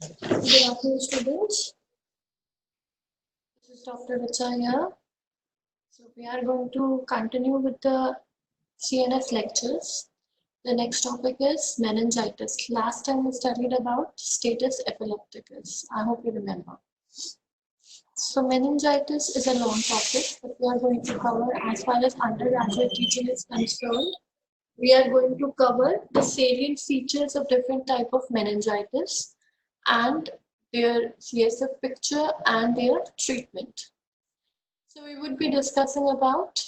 Good afternoon, students. This is Dr. Richa here. So we are going to continue with the CNS lectures. The next topic is meningitis. Last time we studied about status epilepticus. I hope you remember. So meningitis is a long topic, but we are going to cover as far as undergraduate teaching is concerned. We are going to cover the salient features of different type of meningitis and their CSF picture and their treatment. So we would be discussing about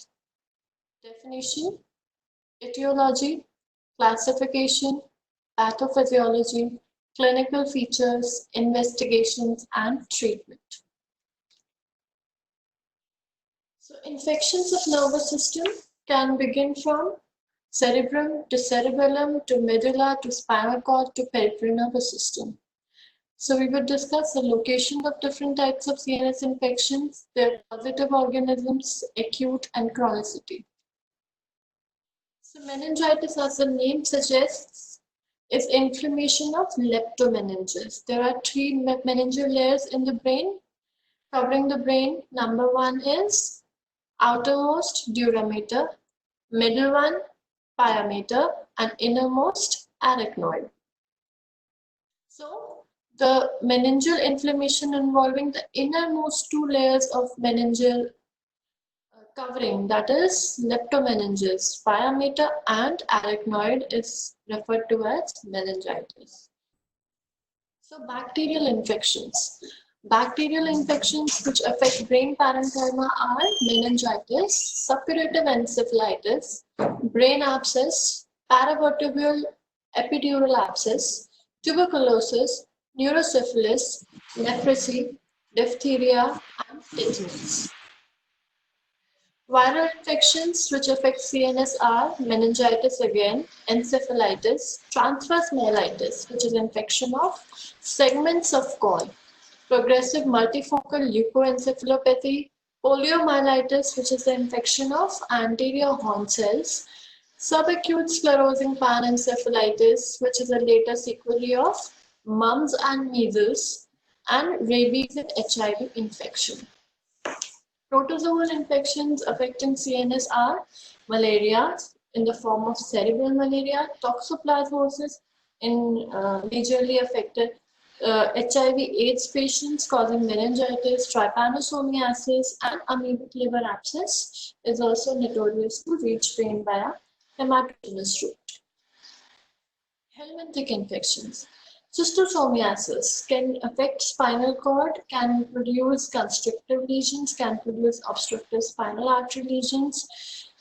definition, etiology, classification, pathophysiology, clinical features, investigations, and treatment. So infections of nervous system can begin from cerebrum to cerebellum to medulla to spinal cord to peripheral nervous system. So we will discuss the location of different types of CNS infections, their causative organisms, acute and chronicity. So meningitis, as the name suggests, is inflammation of leptomeninges. There are three meningeal layers in the brain, covering the brain. Number one is outermost dura mater, middle one pia mater, and innermost arachnoid. So the meningeal inflammation involving the innermost two layers of meningeal covering, that is leptomeninges, pia mater, and arachnoid, is referred to as meningitis. So bacterial infections. Bacterial infections which affect brain parenchyma are meningitis, suppurative encephalitis, brain abscess, paravertebral epidural abscess, tuberculosis, neurosyphilis, leprosy, diphtheria, and tetanus. Viral infections which affect CNS are meningitis again, encephalitis, transverse myelitis, which is infection of segments of cord, progressive multifocal leukoencephalopathy, poliomyelitis, which is the infection of anterior horn cells, subacute sclerosing panencephalitis, which is a later sequelae of mumps and measles, and rabies and HIV infection. Protozoal infections affecting CNS are malaria in the form of cerebral malaria, toxoplasmosis in majorly affected HIV/AIDS patients causing meningitis, trypanosomiasis, and amoebic liver abscess is also notorious to reach brain via hematogenous route. Helminthic infections. Schistosomiasis can affect spinal cord, can produce constrictive lesions, can produce obstructive spinal artery lesions.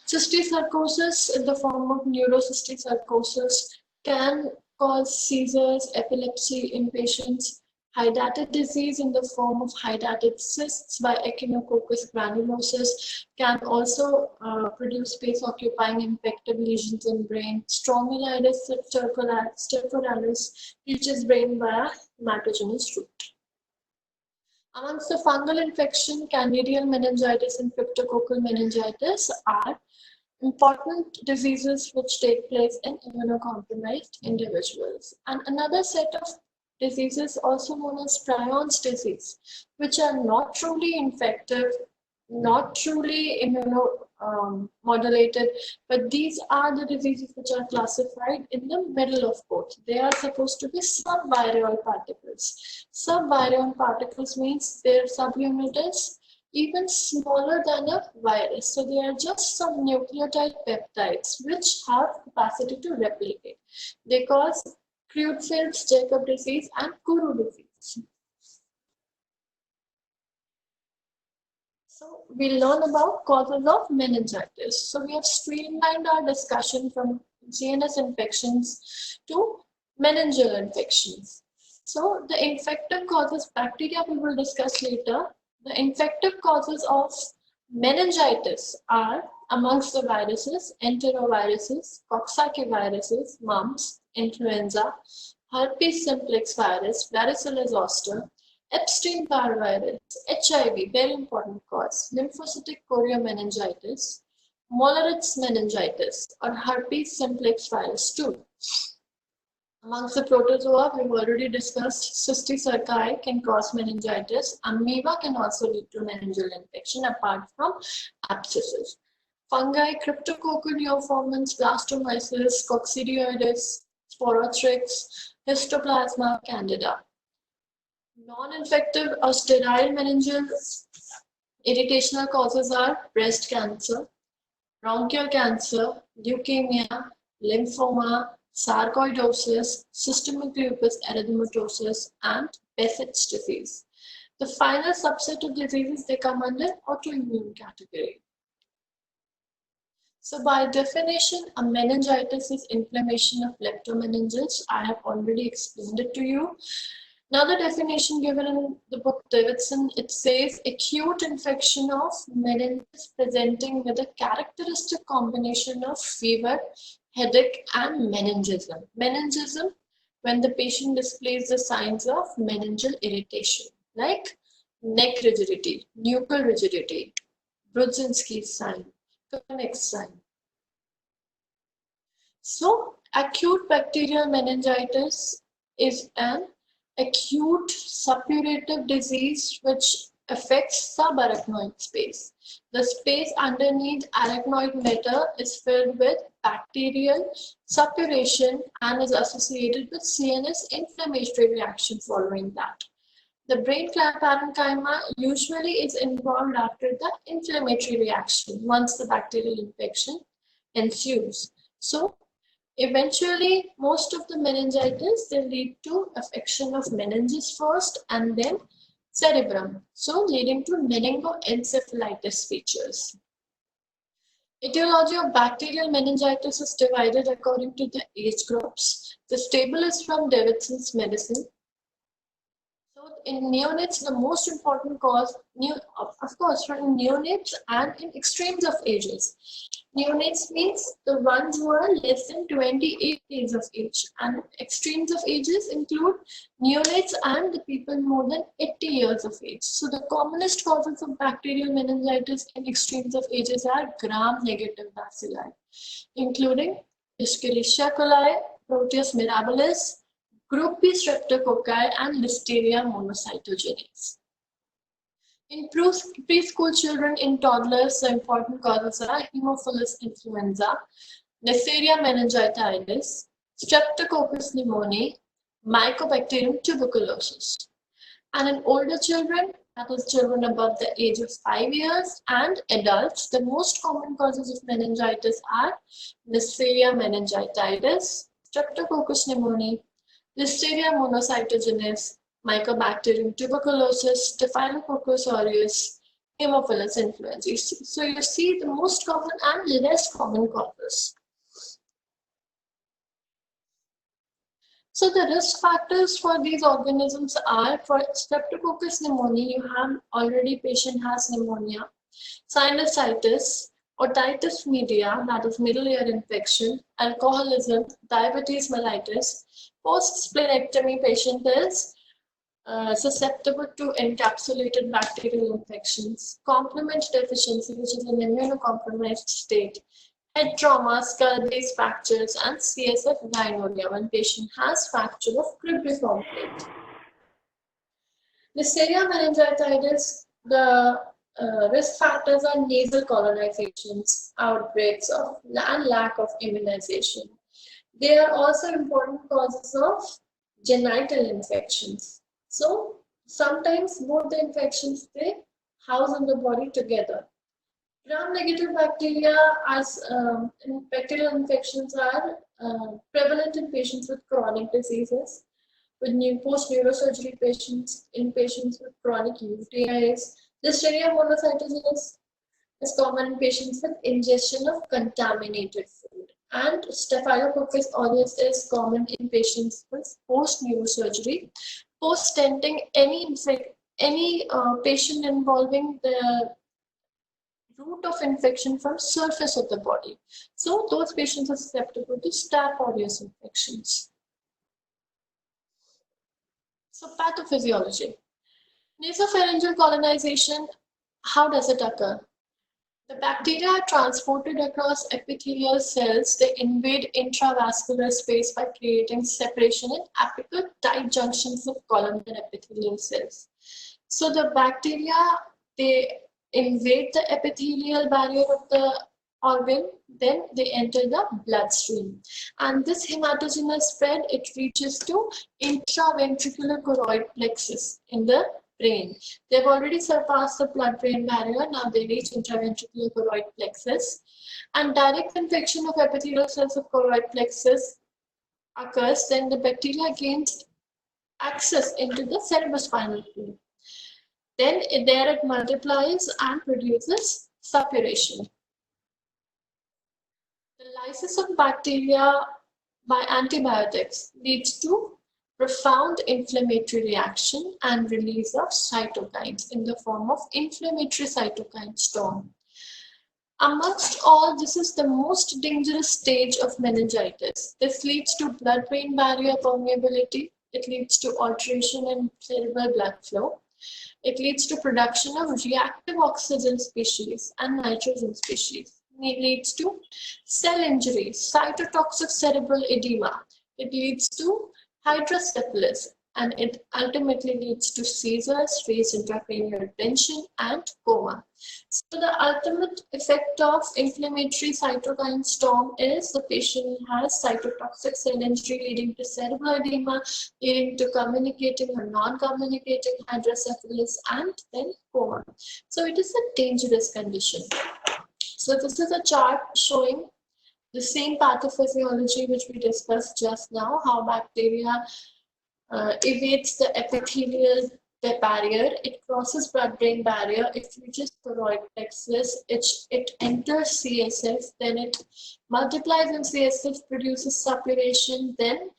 Cysticercosis in the form of neurocysticercosis can cause seizures, epilepsy in patients. Hydatid disease in the form of hydatid cysts by Echinococcus granulosus can also produce space-occupying infective lesions in brain. Stromal stercoralis reaches brain via hematogenous route. Amongst the fungal infection, Candidial meningitis and cryptococcal meningitis are important diseases which take place in immunocompromised individuals. And another set of diseases, also known as Prions disease, which are not truly infective, not truly immunomodulated, but these are the diseases which are classified in the middle of both. They are supposed to be subvirial particles. Subvirion particles means their subunit is even smaller than a virus. So they are just some nucleotide peptides which have capacity to replicate. They cause Creutzfeldt-Jakob disease and Kuru disease. So we learn about causes of meningitis. So we have streamlined our discussion from CNS infections to meningeal infections. So the infective causes, bacteria we will discuss later. The infective causes of meningitis are amongst the viruses, enteroviruses, coccidioviruses, mumps, influenza, herpes simplex virus, varicella zoster, Epstein-Barr virus, HIV, very important cause, lymphocytic choriomeningitis, Mollaret's meningitis, or herpes simplex virus 2. Amongst the protozoa, we've already discussed Cysticerci can cause meningitis. Amoeba can also lead to meningeal infection apart from abscesses. Fungi, Cryptococcus neoformans, Blastomyces, Coccidioides, Sporothrix, Histoplasma, Candida. Non-infective or sterile meningeal irritational causes are breast cancer, bronchial cancer, leukemia, lymphoma, sarcoidosis, systemic lupus erythematosus, and Behçet's disease. The final subset of diseases they come under autoimmune category. So by definition, a meningitis is inflammation of leptomeninges. I have already explained it to you. Another definition given in the book Davidson, it says acute infection of meninges presenting with a characteristic combination of fever, headache, and meningism. Meningism, when the patient displays the signs of meningeal irritation, like neck rigidity, nuchal rigidity, Brudzinski's sign, Koenig's sign. So, acute bacterial meningitis is an acute suppurative disease which affects subarachnoid space. The space underneath arachnoid matter is filled with bacterial suppuration and is associated with CNS inflammatory reaction following that. The brain parenchyma usually is involved after the inflammatory reaction once the bacterial infection ensues. So, eventually, most of the meningitis, they lead to affection of meninges first and then cerebrum, so leading to meningoencephalitis features. Etiology of bacterial meningitis is divided according to the age groups. The table is from Davidson's medicine. So in neonates, the most important cause, of course, from neonates and in extremes of ages. Neonates means the ones who are less than 28 days of age, and extremes of ages include neonates and the people more than 80 years of age. So the commonest causes of bacterial meningitis in extremes of ages are gram-negative bacilli, including Escherichia coli, Proteus mirabilis, Group B streptococci, and Listeria monocytogenes. In preschool children, in toddlers, the important causes are Haemophilus influenza, Neisseria meningitidis, Streptococcus pneumoniae, Mycobacterium tuberculosis. And in older children, that is children above the age of 5 years, and adults, the most common causes of meningitis are Neisseria meningitidis, Streptococcus pneumoniae, Listeria monocytogenes, Mycobacterium tuberculosis, Staphylococcus aureus, Haemophilus influenzae. So you see the most common and less common causes. So the risk factors for these organisms are, for Streptococcus pneumoniae, you have already patient has pneumonia, sinusitis, otitis media, that is middle ear infection, alcoholism, diabetes mellitus. Post-splenectomy patient is susceptible to encapsulated bacterial infections, complement deficiency, which is an immunocompromised state, head trauma, skull-base fractures, and CSF rhinorrhea when patient has fracture of cribriform plate. Neisseria meningitidis, the risk factors are nasal colonizations, outbreaks of and lack of immunization. They are also important causes of genital infections. So sometimes both the infections, they house in the body together. Gram-negative bacteria as bacterial infections are prevalent in patients with chronic diseases, with post-neurosurgery patients, in patients with chronic UTIs. Listeria monocytogenes is common in patients with ingestion of contaminated food. And Staphylococcus aureus is common in patients with post-neurosurgery, post-stenting, any patient involving the route of infection from surface of the body. So those patients are susceptible to Staph aureus infections. So pathophysiology. Nasopharyngeal colonization, how does it occur? The bacteria are transported across epithelial cells. They invade intravascular space by creating separation in apical tight junctions of columnar epithelial cells. So the bacteria, they invade the epithelial barrier of the organ, then they enter the bloodstream. And this hematogenous spread, it reaches to intraventricular choroid plexus in the brain. They've already surpassed the blood-brain barrier. Now they reach intraventricular choroid plexus. And direct infection of epithelial cells of choroid plexus occurs, then the bacteria gains access into the cerebrospinal fluid. Then there it multiplies and produces suppuration. The lysis of bacteria by antibiotics leads to profound inflammatory reaction and release of cytokines in the form of inflammatory cytokine storm. Amongst all, this is the most dangerous stage of meningitis. This leads to blood-brain barrier permeability. It leads to alteration in cerebral blood flow. It leads to production of reactive oxygen species and nitrogen species. It leads to cell injury, cytotoxic cerebral edema. It leads to hydrocephalus, and it ultimately leads to seizures, raised intracranial tension, and coma. So the ultimate effect of inflammatory cytokine storm is the patient has cytotoxic cell injury leading to cerebral edema, leading to communicating or non-communicating hydrocephalus, and then coma. So it is a dangerous condition. So this is a chart showing the same pathophysiology which we discussed just now, how bacteria evades the epithelial barrier, it crosses blood-brain barrier, it reaches choroid plexus, it enters CSF, then it multiplies in CSF, produces suppuration, then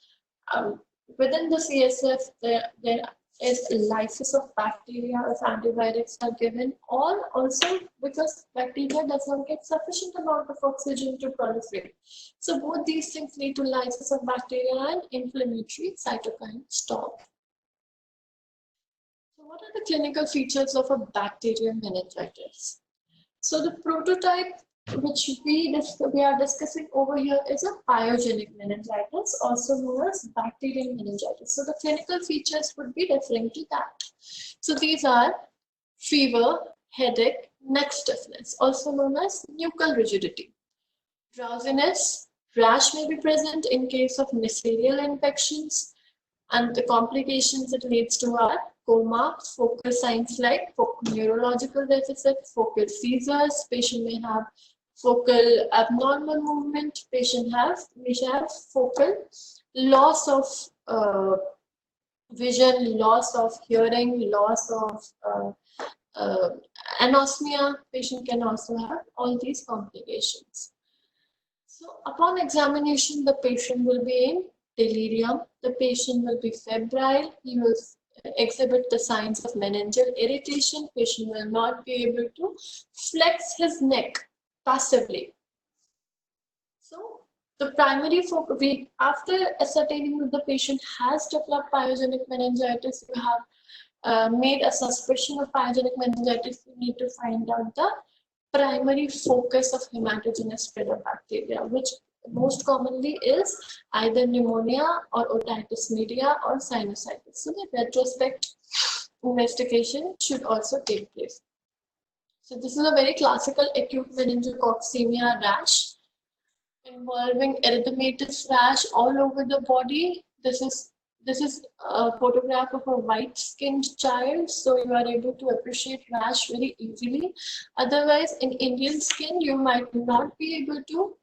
within the CSF there is lysis of bacteria if antibiotics are given, or also because bacteria does not get sufficient amount of oxygen to proliferate. So both these things lead to lysis of bacteria and inflammatory cytokine storm. So what are the clinical features of a bacterial meningitis? So the prototype which we are discussing over here is a pyogenic meningitis, also known as bacterial meningitis. So the clinical features would be referring to that. So these are fever, headache, neck stiffness, also known as nuchal rigidity, drowsiness, rash may be present in case of Neisseria infections, and the complications it leads to are coma, focal signs like neurological deficit, focal seizures, patient may have focal abnormal movement, patient may have focal loss of vision, loss of hearing, loss of anosmia. Patient can also have all these complications. So upon examination, the patient will be in delirium, the patient will be febrile, he will exhibit the signs of meningeal irritation, patient will not be able to flex his neck passively. So the primary focus, after ascertaining that the patient has developed pyogenic meningitis, you have made a suspicion of pyogenic meningitis, you need to find out the primary focus of hematogenous spread of bacteria, which most commonly is either pneumonia or otitis media or sinusitis. So the retrospect investigation should also take place. So this is a very classical acute meningococcemia rash involving erythematous rash all over the body. This is a photograph of a white-skinned child, so you are able to appreciate rash very easily. Otherwise, in Indian skin, you might not be able to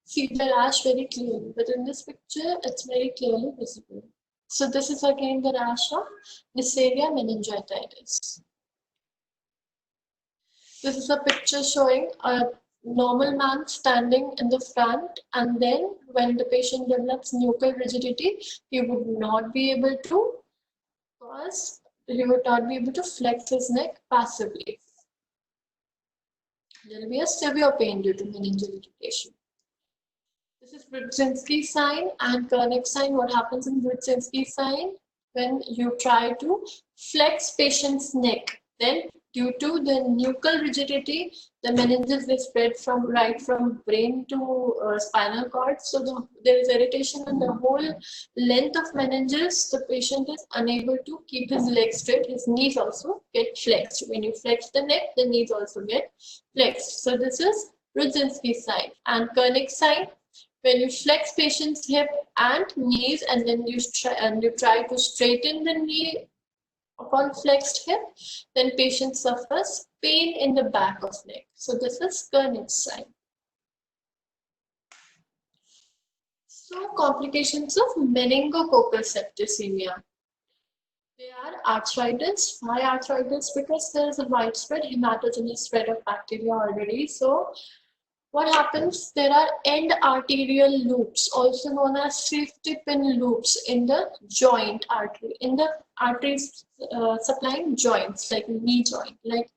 see the rash very clearly, but in this picture, it's very clearly visible. So this is again the rash of Neisseria meningitidis. This is a picture showing a normal man standing in the front, and then when the patient develops nuchal rigidity, he would not be able to flex his neck passively. There will be a severe pain due to meningeal irritation. This is Brudzinski sign and Kernick sign. What happens in Brudzinski sign? When you try to flex patient's neck, then Due to the nuchal rigidity, the meninges they spread from brain to spinal cord. So there is irritation in the whole length of meninges. The patient is unable to keep his legs straight. His knees also get flexed. When you flex the neck, the knees also get flexed. So this is Rudzinski's sign. And Koenig's sign, when you flex patient's hip and knees, and then you try to straighten the knee upon flexed hip, then patient suffers pain in the back of neck. So this is Koenig's sign. So complications of meningococcus septicemia. They are arthritis. Why arthritis? Because there is a widespread hematogenous spread of bacteria already. So what happens? There are end arterial loops, also known as safety pin loops, in the joint artery, in the arteries supplying joints like knee joint, like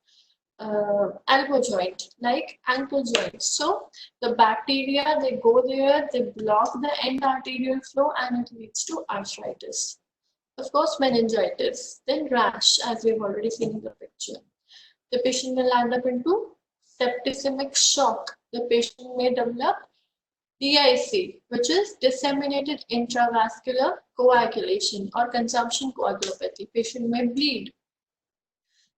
elbow joint, like ankle joint. So the bacteria, they go there, they block the end arterial flow, and it leads to arthritis. Of course, meningitis, then rash, as we've already seen in the picture. The patient will land up into septicemic shock. The patient may develop DIC, which is disseminated intravascular coagulation or consumption coagulopathy. Patient may bleed.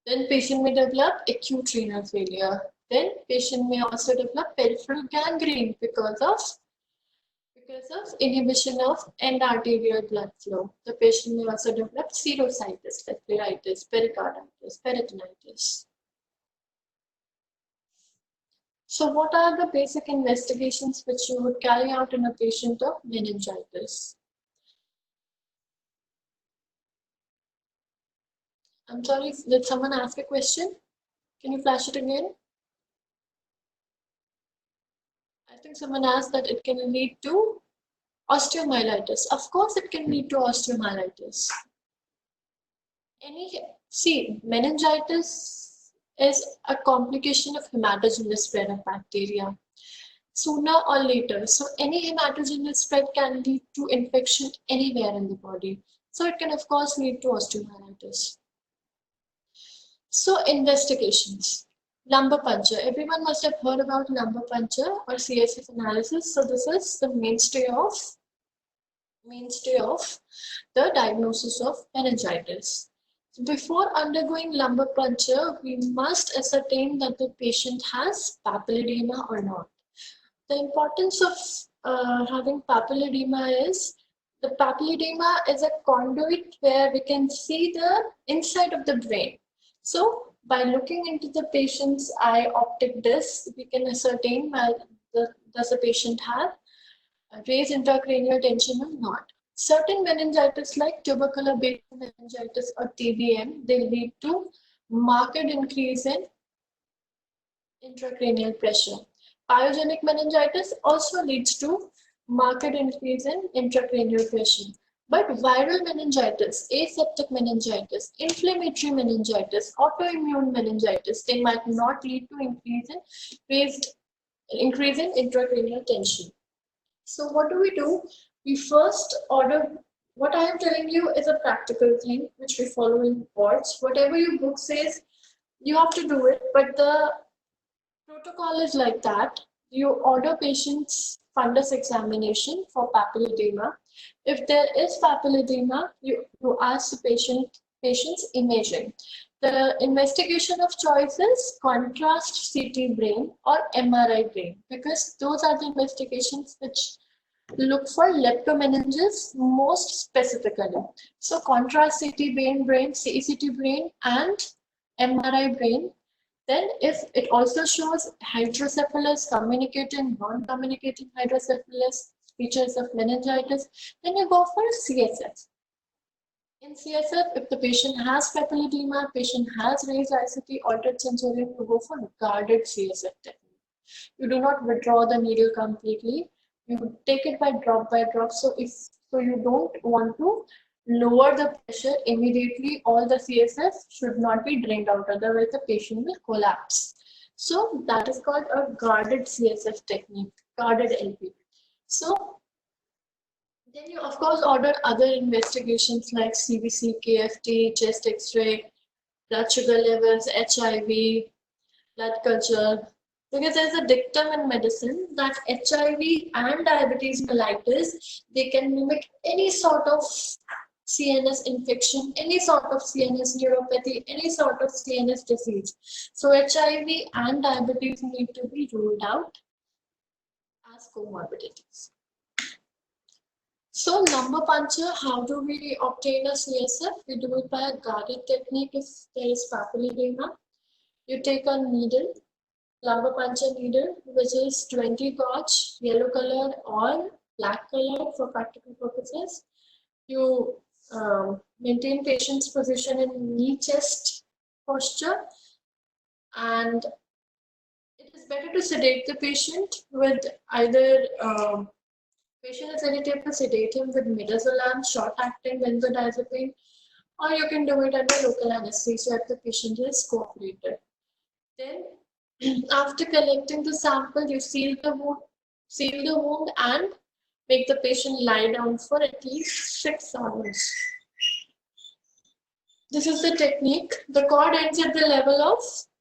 Then patient may develop acute renal failure. Then patient may also develop peripheral gangrene because of inhibition of end arterial blood flow. The patient may also develop serositis, like pleuritis, pericarditis, peritonitis. So what are the basic investigations which you would carry out in a patient of meningitis? I'm sorry, did someone ask a question? Can you flash it again? I think someone asked that it can lead to osteomyelitis. Of course, it can lead to osteomyelitis. Meningitis is a complication of hematogenous spread of bacteria. Sooner or later, so any hematogenous spread can lead to infection anywhere in the body. So it can of course lead to osteomyelitis. So investigations. Lumbar puncture. Everyone must have heard about lumbar puncture or CSF analysis. So this is the mainstay of the diagnosis of meningitis. Before undergoing lumbar puncture, we must ascertain that the patient has papilledema or not. The importance of having papilledema is the papilledema is a conduit where we can see the inside of the brain. So by looking into the patient's eye optic disc, we can ascertain does the patient have raised intracranial tension or not. Certain meningitis like tubercular basic meningitis or TBM, they lead to marked increase in intracranial pressure. Pyogenic meningitis also leads to marked increase in intracranial pressure. But viral meningitis, aseptic meningitis, inflammatory meningitis, autoimmune meningitis, they might not lead to increase in intracranial tension. So what do? We first order, what I am telling you is a practical thing which we follow in boards. Whatever your book says, you have to do it, but the protocol is like that. You order patient's fundus examination for papilledema. If there is papilledema, you ask the patient's imaging. The investigation of choice is contrast CT brain or MRI brain, because those are the investigations which look for leptomeninges most specifically. So contrast CT brain, CECT brain, and MRI brain. Then if it also shows hydrocephalus, communicating, non-communicating hydrocephalus, features of meningitis, then you go for CSF. In CSF, if the patient has papilledema, patient has raised ICT, altered sensorium, you go for guarded CSF technique. You do not withdraw the needle completely. You take it by drop. So you don't want to lower the pressure immediately, all the CSF should not be drained out, otherwise the patient will collapse. So that is called a guarded CSF technique, guarded LP. So then you of course order other investigations like CBC, KFT, chest X-ray, blood sugar levels, HIV, blood culture. Because there's a dictum in medicine that HIV and diabetes mellitus, they can mimic any sort of CNS infection, any sort of CNS neuropathy, any sort of CNS disease. So HIV and diabetes need to be ruled out as comorbidities. So lumbar puncture, how do we obtain a CSF? We do it by a guarded technique if there is papilledema. You take a needle, lumbar puncture needle, which is 20 gauge, yellow colored or black colored for practical purposes. You maintain patient's position in knee chest posture, and it is better to sedate the patient with either patient is edited to sedate him with midazolam, short-acting benzodiazepine, or you can do it under local anesthesia if the patient is cooperated. Then, after collecting the sample, you seal the wound and make the patient lie down for at least 6 hours. This is the technique. The cord ends at the level of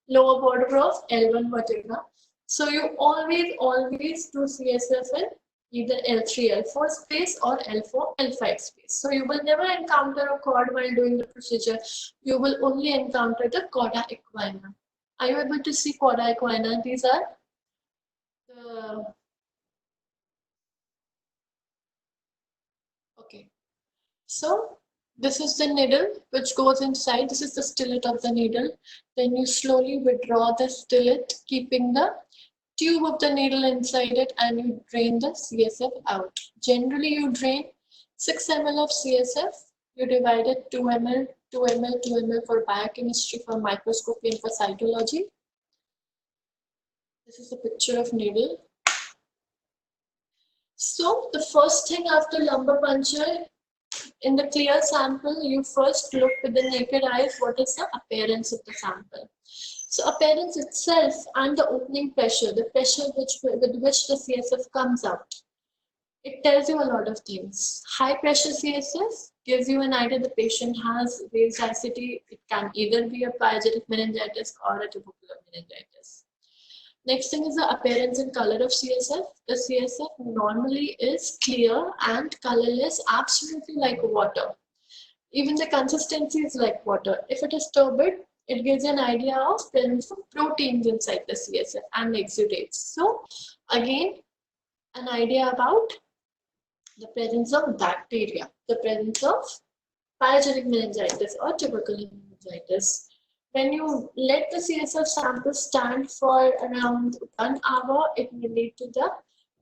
lower border of L1 vertebra. So you always do CSF in either L3, L4 space or L4, L5 space. So you will never encounter a cord while doing the procedure. You will only encounter the cauda equina. Are you able to see cauda equina? These are the... Okay. So this is the needle which goes inside. This is the stellate of the needle. Then you slowly withdraw the stellate, keeping the tube of the needle inside it, and you drain the CSF out. Generally, you drain 6 ml of CSF. You divide it 2 ml, 2 ml, 2 ml for biochemistry, for microscopy, and for cytology. This is a picture of needle. So the first thing after lumbar puncture, in the clear sample, you first look with the naked eyes what is the appearance of the sample. So appearance itself and the opening pressure, the pressure with which the CSF comes out, it tells you a lot of things. High pressure CSF gives you an idea the patient has raised ICT. It can either be a pyogenic meningitis or a tubercular meningitis. Next thing is the appearance and color of CSF. The CSF normally is clear and colorless, absolutely like water. Even the consistency is like water. If it is turbid, it gives an idea of presence of proteins inside the CSF and exudates. So again, an idea about the presence of bacteria, the presence of pyogenic meningitis or tubercular meningitis. When you let the CSF sample stand for around 1 hour, it may lead to the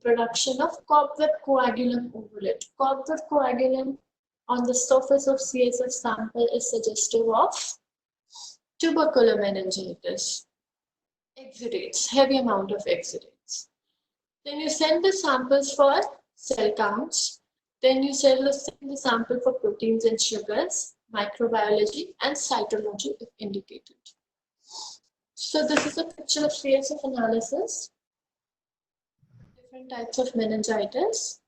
production of cobweb coagulum over it. Cobweb coagulum on the surface of CSF sample is suggestive of tubercular meningitis. Exudates, heavy amount of exudates. Then you send the samples for cell counts. Then you send the sample for proteins and sugars, microbiology, and cytology if indicated. So this is a picture of CSF analysis. Different types of meningitis.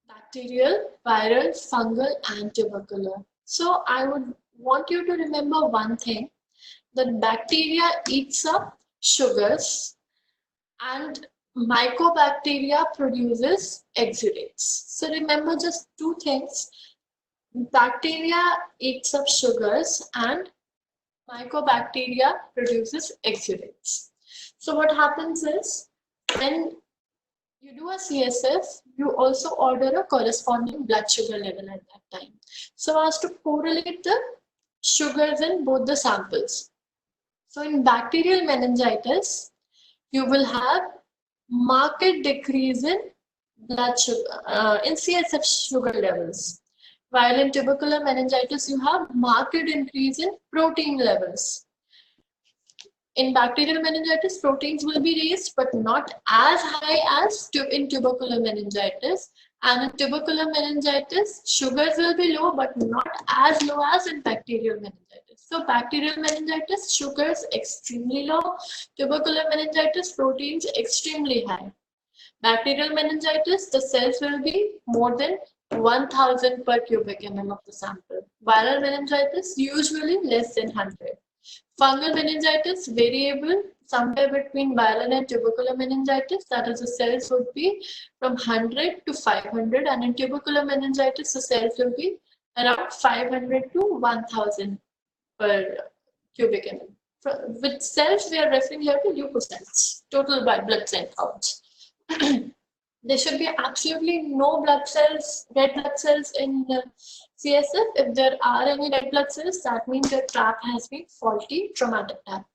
Bacterial, viral, fungal, and tubercular. So I would want you to remember one thing, that bacteria eats up sugars and mycobacteria produces exudates. So remember just 2 things. Bacteria eats up sugars and mycobacteria produces exudates. So what happens is, when you do a CSF, you also order a corresponding blood sugar level at that time, so as to correlate the sugars in both the samples. So in bacterial meningitis, you will have marked decrease in blood sugar, in CSF sugar levels. While in tubercular meningitis, you have marked increase in protein levels. In bacterial meningitis, proteins will be raised, but not as high as in tubercular meningitis. And in tubercular meningitis, sugars will be low, but not as low as in bacterial meningitis. So bacterial meningitis, sugars extremely low. Tubercular meningitis, proteins extremely high. Bacterial meningitis, the cells will be more than 1000 per cubic mm of the sample. Viral meningitis usually less than 100. Fungal meningitis variable somewhere between viral and tubercular meningitis, that is the cells would be from 100 to 500, and in tubercular meningitis the cells will be around 500 to 1000 per cubic mm. With cells we are referring here to leukocytes, total white blood cell counts. There should be absolutely no blood cells, red blood cells in the CSF. If there are any red blood cells, that means your trap has been faulty, traumatic trap.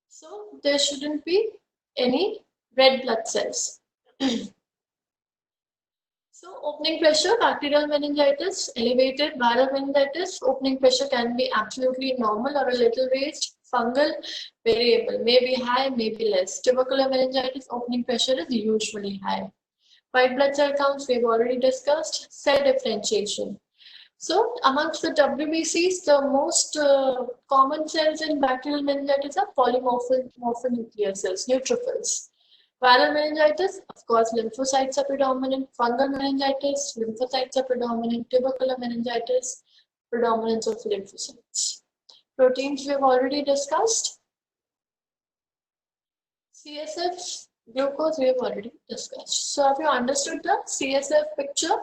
So there shouldn't be any red blood cells. So opening pressure, bacterial meningitis, elevated viral meningitis, opening pressure can be absolutely normal or a little raised. Fungal, variable, maybe high, maybe less. Tubercular meningitis, opening pressure is usually high. White blood cell counts, we've already discussed. Cell differentiation. So amongst the WBCs, the most common cells in bacterial meningitis are polymorphonuclear cells, neutrophils. Viral meningitis, of course, lymphocytes are predominant. Fungal meningitis, lymphocytes are predominant. Tubercular meningitis, predominance of lymphocytes. Proteins we have already discussed. CSF, glucose we have already discussed. So have you understood the CSF picture?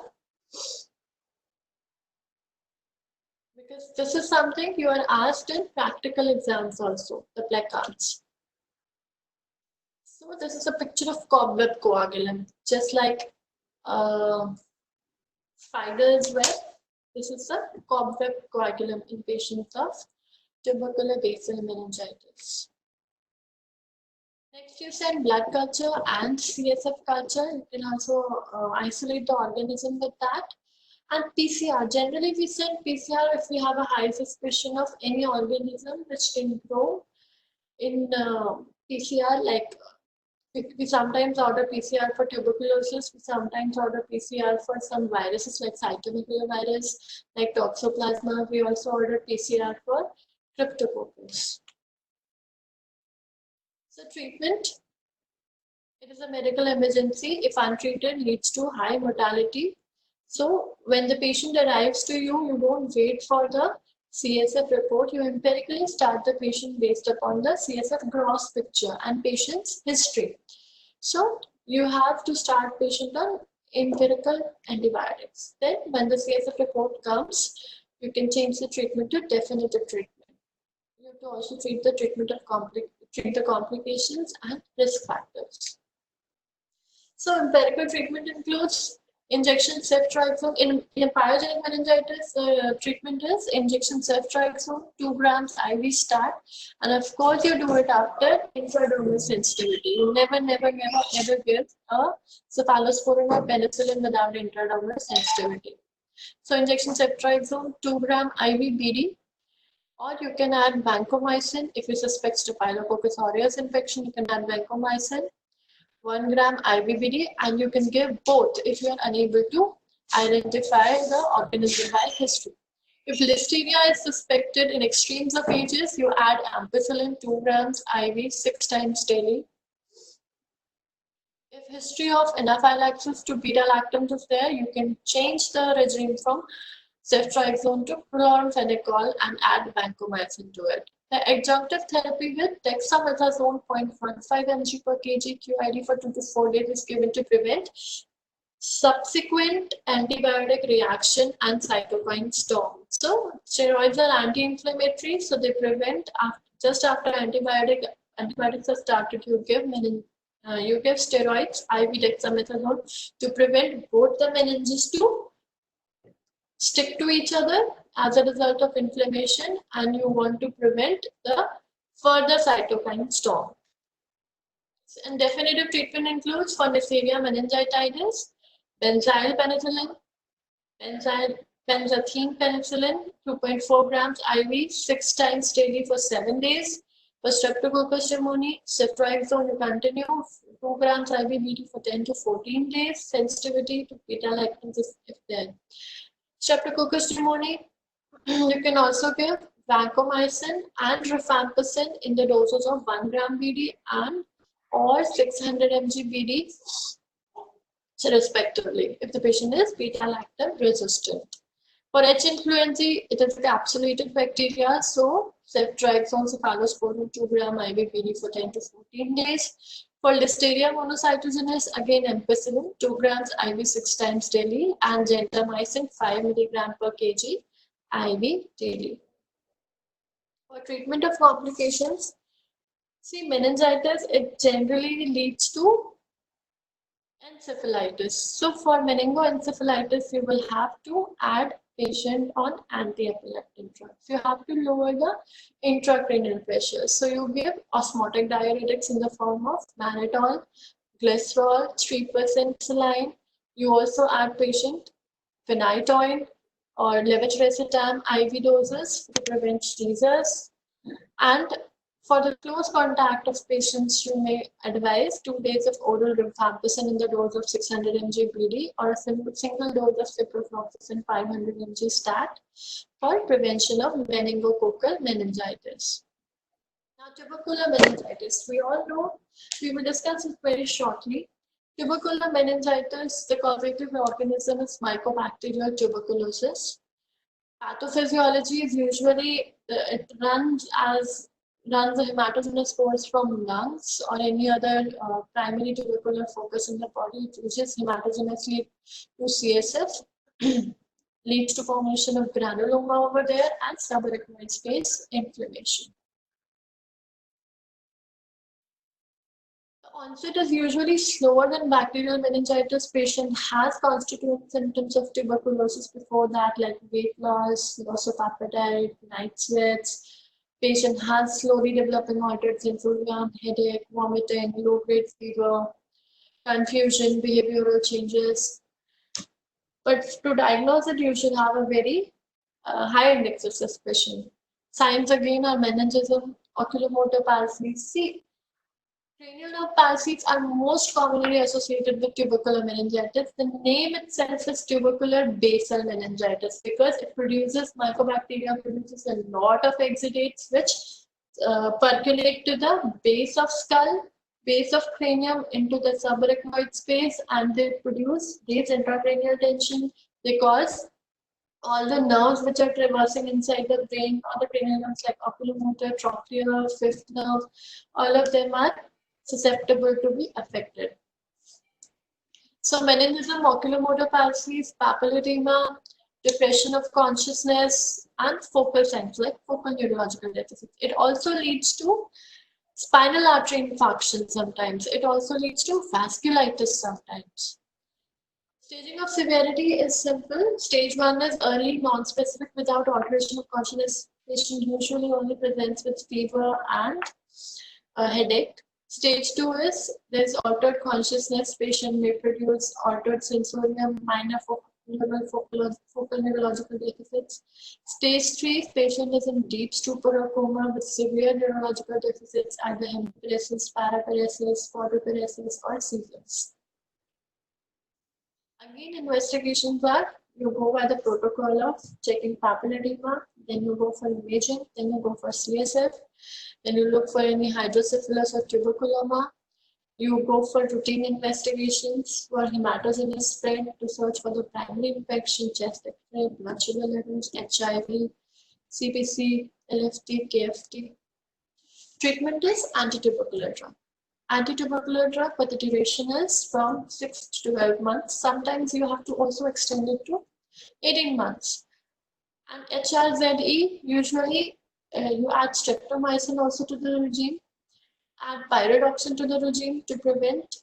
Because this is something you are asked in practical exams also, the placards. So this is a picture of cobweb coagulum, just like spider's web. This is a cobweb coagulum in patients of tubercular basal meningitis. Next, you send blood culture and CSF culture. You can also isolate the organism with that. And PCR. Generally, we send PCR if we have a high suspicion of any organism which can grow in PCR, like we sometimes order PCR for tuberculosis, we sometimes order PCR for some viruses like cytomegalovirus, like toxoplasma. We also order PCR for cryptococcus. So treatment, it is a medical emergency. If untreated, leads to high mortality. So when the patient arrives to you, you don't wait for the CSF report. You empirically start the patient based upon the CSF gross picture and patient's history. So you have to start patient on empirical antibiotics. Then when the CSF report comes, you can change the treatment to definitive treatment. You have to also treat the treatment of complications and risk factors. So empirical treatment includes injection ceftriaxone. In a pyogenic meningitis, the treatment is injection ceftriaxone, 2 grams IV start, and of course you do it after intradermal sensitivity. You never give a cephalosporin or penicillin without intradermal sensitivity. So injection ceftriaxone, 2 gram IV BD, or you can add vancomycin. If you suspect Staphylococcus aureus infection, you can add vancomycin. 1 gram IVBD, and you can give both if you are unable to identify the organism by history. If listeria is suspected in extremes of ages, you add ampicillin 2 grams IV 6 times daily. If history of anaphylaxis to beta-lactams is there, you can change the regime from ceftriaxone to chloramphenicol and add vancomycin to it. The adjunctive therapy with dexamethasone 0.15 mg per kg QID for 2 to 4 days is given to prevent subsequent antibiotic reaction and cytokine storm. So steroids are anti-inflammatory, so they prevent just after antibiotics are started. You give steroids, IV dexamethasone, to prevent both the meninges to stick to each other as a result of inflammation, and you want to prevent the further cytokine storm. And definitive treatment includes for Neisseria meningitidis, benzyl penicillin, benzathine penicillin, 2.4 grams IV, 6 times daily for 7 days. For Streptococcus pneumoniae, ceftriaxone you continue, 2 grams IV BD for 10 to 14 days. Sensitivity to beta-lactams if there. Streptococcus pneumoniae, you can also give vancomycin and rifampicin in the doses of 1 gram BD and or 600 mg BD, so respectively, if the patient is beta-lactam resistant. For H. influenzae, it is a capsulated bacteria, so ceftriaxone cephalosporin 2 gram IVPD for 10 to 14 days. For Listeria monocytogenes, again ampicillin 2 grams IV 6 times daily and gentamicin 5 milligram per kg IV daily. For treatment of complications, see meningitis, it generally leads to encephalitis. So for meningoencephalitis, you will have to add patient on anti-epileptic drugs. You have to lower the intracranial pressure. So you give osmotic diuretics in the form of mannitol, glycerol, 3% saline. You also add patient phenytoin or levetiracetam IV doses to prevent seizures. And for the close contact of patients, you may advise 2 days of oral rifampicin in the dose of 600 mg BD or a single dose of ciprofloxacin 500 mg stat for prevention of meningococcal meningitis. Now, tubercular meningitis. We all know, we will discuss it very shortly. Tubercular meningitis, the causative organism is Mycobacterial tuberculosis. Pathophysiology is usually, it runs the hematogenous spores from lungs or any other primary tubercular focus in the body. It reaches hematogenously to CSF, leads to formation of granuloma over there and subarachnoid space inflammation. The onset is usually slower than bacterial meningitis. Patient has constituent symptoms of tuberculosis before that, like weight loss, loss of appetite, night sweats. Patient has slowly developing altered sensorium, headache, vomiting, low-grade fever, confusion, behavioral changes. But to diagnose it, you should have a very high index of suspicion. Signs again are meningism, oculomotor palsy. See, cranial nerve palsies are most commonly associated with tubercular meningitis. The name itself is tubercular basal meningitis because it produces, Mycobacteria produces a lot of exudates which percolate to the base of skull, base of cranium into the subarachnoid space, and they produce raised intracranial tension. They cause all the nerves which are traversing inside the brain, all the cranial nerves like oculomotor, trochlear, fifth nerve, all of them are susceptible to be affected. So meningism, oculomotor palsies, papilledema, depression of consciousness, and focal signs like focal neurological deficits. It also leads to spinal artery infarction sometimes. It also leads to vasculitis sometimes. Staging of severity is simple. Stage 1 is early, non-specific, without alteration of consciousness. Patient usually only presents with fever and a headache. Stage 2 is there's altered consciousness. Patient may produce altered sensorium, minor focal neurological deficits. Stage 3, patient is in deep stupor or coma with severe neurological deficits at the hemiparesis, paraparesis, photoparesis, or seizures. Again, investigations are, you go by the protocol of checking papilledema, then you go for imaging, then you go for CSF, then you look for any hydrocephalus or tuberculoma. You go for routine investigations for hematogenous spread to search for the primary infection, chest X-ray, blood sugar levels, HIV, CBC, LFT, KFT. Treatment is anti-tubercular drug. Anti-tubercular drug, but the duration is from 6 to 12 months. Sometimes you have to also extend it to 18 months. And HRZE, usually you add streptomycin also to the regime, add pyridoxine to the regime to prevent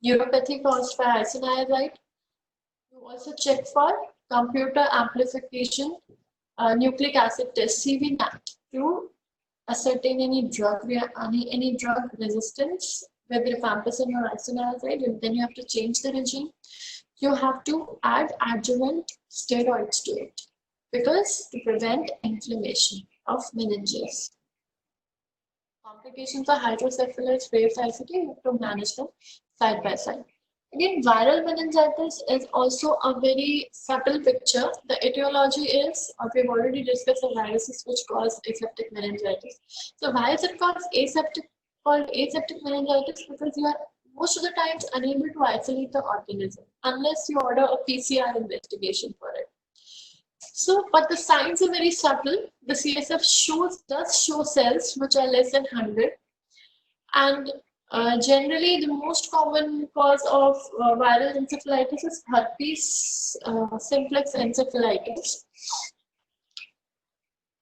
neuropathy caused by isoniazid. You also check for computer amplification nucleic acid test, CVNAT, to ascertain any drug resistance with rifampicin or isoniazid, and then you have to change the regime. You have to add adjuvant steroids to it because to prevent inflammation of meninges. Complications are hydrocephalus, Graves' ICT, you have to manage them side by side. Again, viral meningitis is also a very subtle picture. The etiology is, or we've already discussed, the viruses which cause aseptic meningitis. So why is it called aseptic meningitis? Because you are most of the times unable to isolate the organism unless you order a PCR investigation for it. So, but the signs are very subtle. The CSF does show cells which are less than 100, and generally the most common cause of viral encephalitis is herpes simplex encephalitis.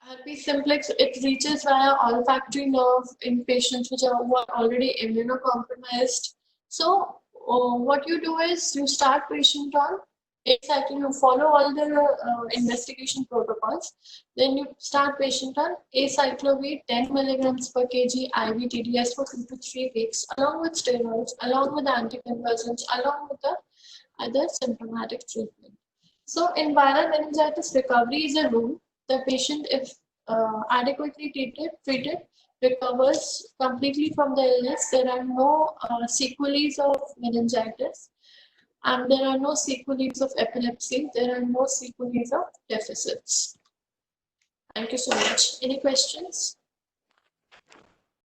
Herpes simplex, it reaches via olfactory nerve in patients who are already immunocompromised. So what you do is you start patient on acyclovir, you follow all the investigation protocols. Then you start patient on acyclovir 10 milligrams per kg IV TDS for 2 to 3 weeks, along with steroids, along with anticonvulsants, along with the other symptomatic treatment. So in viral meningitis, recovery is a rule. The patient, if adequately treated, recovers completely from the illness. There are no sequelae of meningitis, and there are no sequelae of epilepsy. There are no sequelae of deficits. Thank you so much. Any questions?